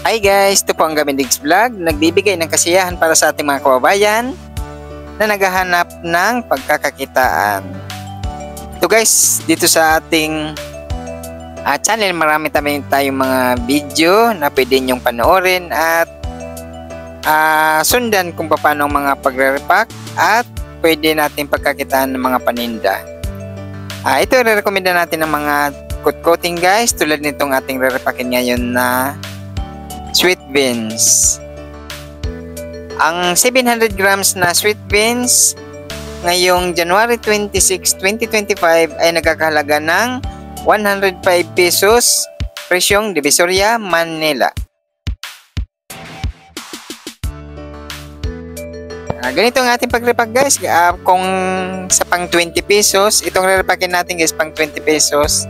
Hi guys, ito po ang Gamindigs Vlog, nagbibigay ng kasiyahan para sa ating mga kababayan na naghahanap ng pagkakakitaan. Ito guys, dito sa ating channel marami tayong mga video na pwede nyong panoorin at sundan kung paano ang mga pagre-repack at pwede natin pagkakitaan ng mga paninda. Ito re-recommenda natin ng mga coating guys, tulad nitong ating re-repackin ngayon na sweet beans. Ang 700 grams na sweet beans ngayong January 26, 2025 ay nagkakahalaga ng 105 pesos, presyong Divisoria, Manila. Ganito ang ating pag-repack guys. Kung sa pang 20 pesos, itong re-repackin natin guys pang 20 pesos.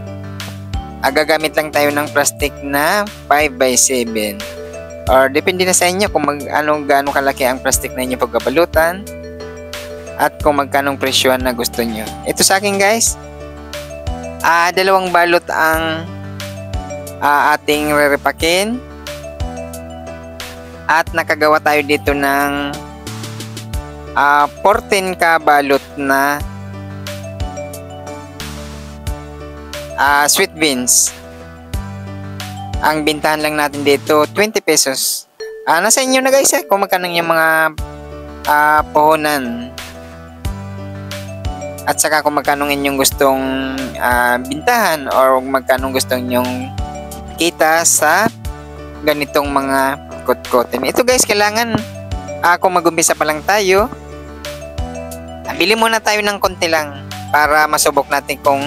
Gagamit lang tayo ng plastic na 5x7 or depende na sa inyo kung gaano kalaki ang plastic na inyo pagbabalutan at kung magkanong presyon na gusto nyo. Ito sa akin guys, dalawang balot ang ating re-repackin at nakagawa tayo dito ng 14 ka balot na sweet beans. Ang bintahan lang natin dito 20 pesos. Nasa inyo na guys kung magkano yung mga puhunan at saka kung magkano inyong gustong bintahan or magkano gustong nyong kita sa ganitong mga kot-kotin. Ito guys, kailangan kung mag-umpisa pa lang tayo, bili muna tayo ng konti lang para masubok natin kung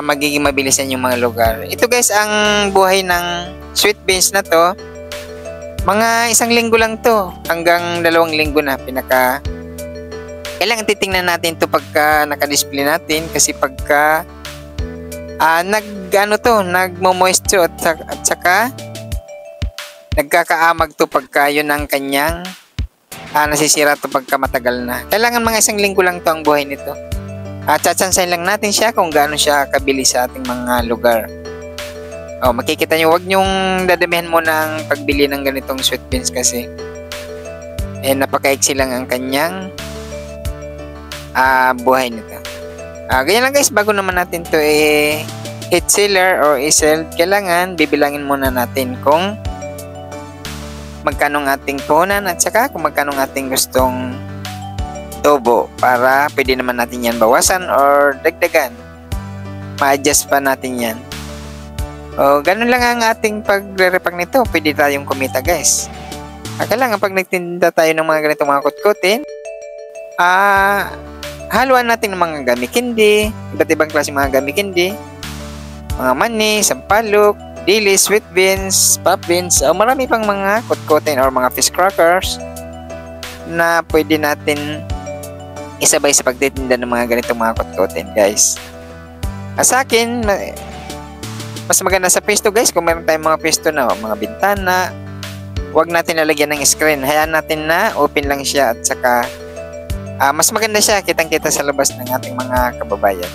magiging mabilisan yung mga lugar. Ito guys, ang buhay ng sweet beans na to, mga 1 linggo lang to hanggang 2 linggo na kailangan titingnan natin to pagka naka-display natin, kasi pagka nagmo-moisture at saka nagkakaamag to pagka yun ang kanyang nasisira to pagka matagal na. Kailangan mga 1 linggo lang to ang buhay nito. Tsatsansayin lang natin siya kung gaano siya kabili sa ating mga lugar. Makikita nyo, huwag nyong dadamihan mo ng pagbili ng ganitong sweet beans kasi napakaiksi lang ang kanyang buhay nito. Ganyan lang guys, bago naman natin to hit seller or i-sell, kailangan bibilangin muna natin kung magkano ang ating puhunan at saka kung magkano ang ating gustong tubo, para pwede naman natin yan bawasan or dagdagan. Ma-adjust pa natin yan. Ganun lang ang ating pagre-repack nito. Pwede tayong kumita guys. Kailangan pag nagtinda tayo ng mga ganitong mga kutkutin, haluan natin ng mga gummy candy, iba't ibang klase mga gummy candy, mga mani, sampalok, dili, sweet beans, pop beans, marami pang mga kutkutin or mga fish crackers na pwede natin isabay sa pagtitinda ng mga ganitong mga kutkutin guys. Sa akin, mas maganda sa pesto guys, kung meron tayong mga pesto na mga bintana, huwag natin lalagyan ng screen, hayaan natin na open lang siya at saka mas maganda siya, kitang kita sa labas ng ating mga kababayan.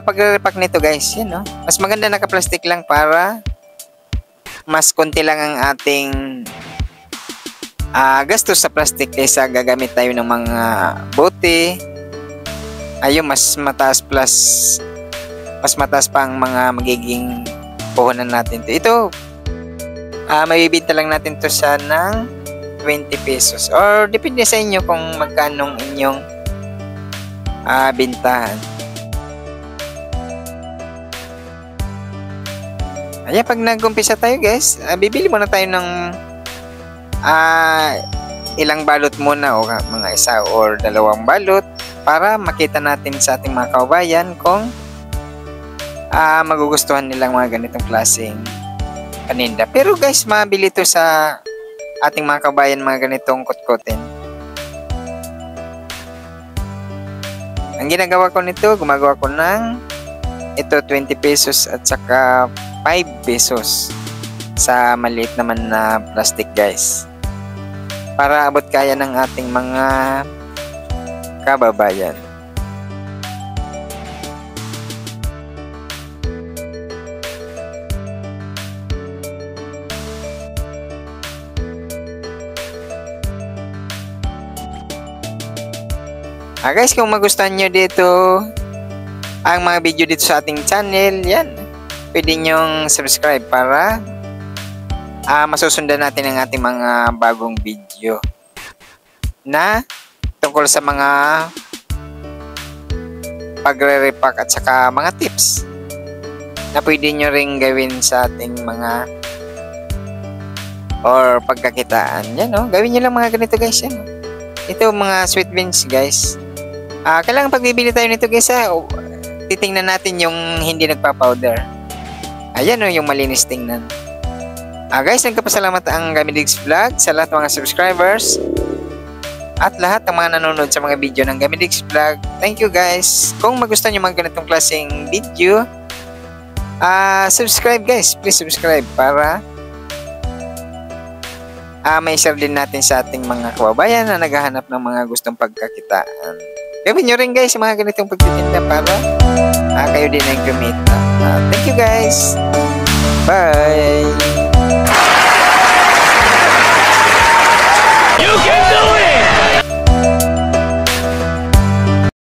Pag-repack nito guys, yun, mas maganda naka-plastic lang para mas konti lang ang ating gastos sa plastic kaysa gagamit tayo ng mga bote. Ayun, mas mataas pa ang mga magiging puhunan natin. Ito, mabibenta lang natin to sa ng 20 pesos or depende sa inyo kung magkanong inyong bintahan. Ayan, pag nag-umpisa tayo guys, bibili muna tayo ng ilang balot muna o mga 1 or 2 balot para makita natin sa ating mga kababayan kung magugustuhan nilang mga ganitong klaseng paninda. Pero guys, mabili to sa ating mga kababayan mga ganitong kutkutin. Ang ginagawa ko nito, gumagawa ko ng ito 20 pesos at saka 5 pesos sa maliit naman na plastic guys, para abot kaya ng ating mga kababayan. Guys, kung magustuhan nyo dito ang mga video dito sa ating channel, yan, pwede nyong subscribe para masusundan natin ang ating mga bagong video na tungkol sa mga pagre-repack at saka mga tips na pwede nyo ring gawin sa ating mga or pagkakitaan. Yan, no? Gawin nyo lang mga ganito, guys. Yan, no? Ito mga sweet beans, guys. Kailangan pagbibili tayo nito, guys, titingnan natin yung hindi nagpa-powder. Ayan, no? Yung malinis tingnan. Guys, nagkapasalamat ang Gamidigs Vlog sa lahat ng mga subscribers at lahat ng mga nanonood sa mga video ng Gamidigs Vlog. Thank you, guys. Kung magustuhan nyo mga ganitong klaseng video, subscribe, guys. Please subscribe para may share din natin sa ating mga kababayan na naghahanap ng mga gustong pagkakitaan. Gawin nyo rin, guys, mga ganitong pagtitinda para kayo din ang kumita. Thank you, guys. Bye!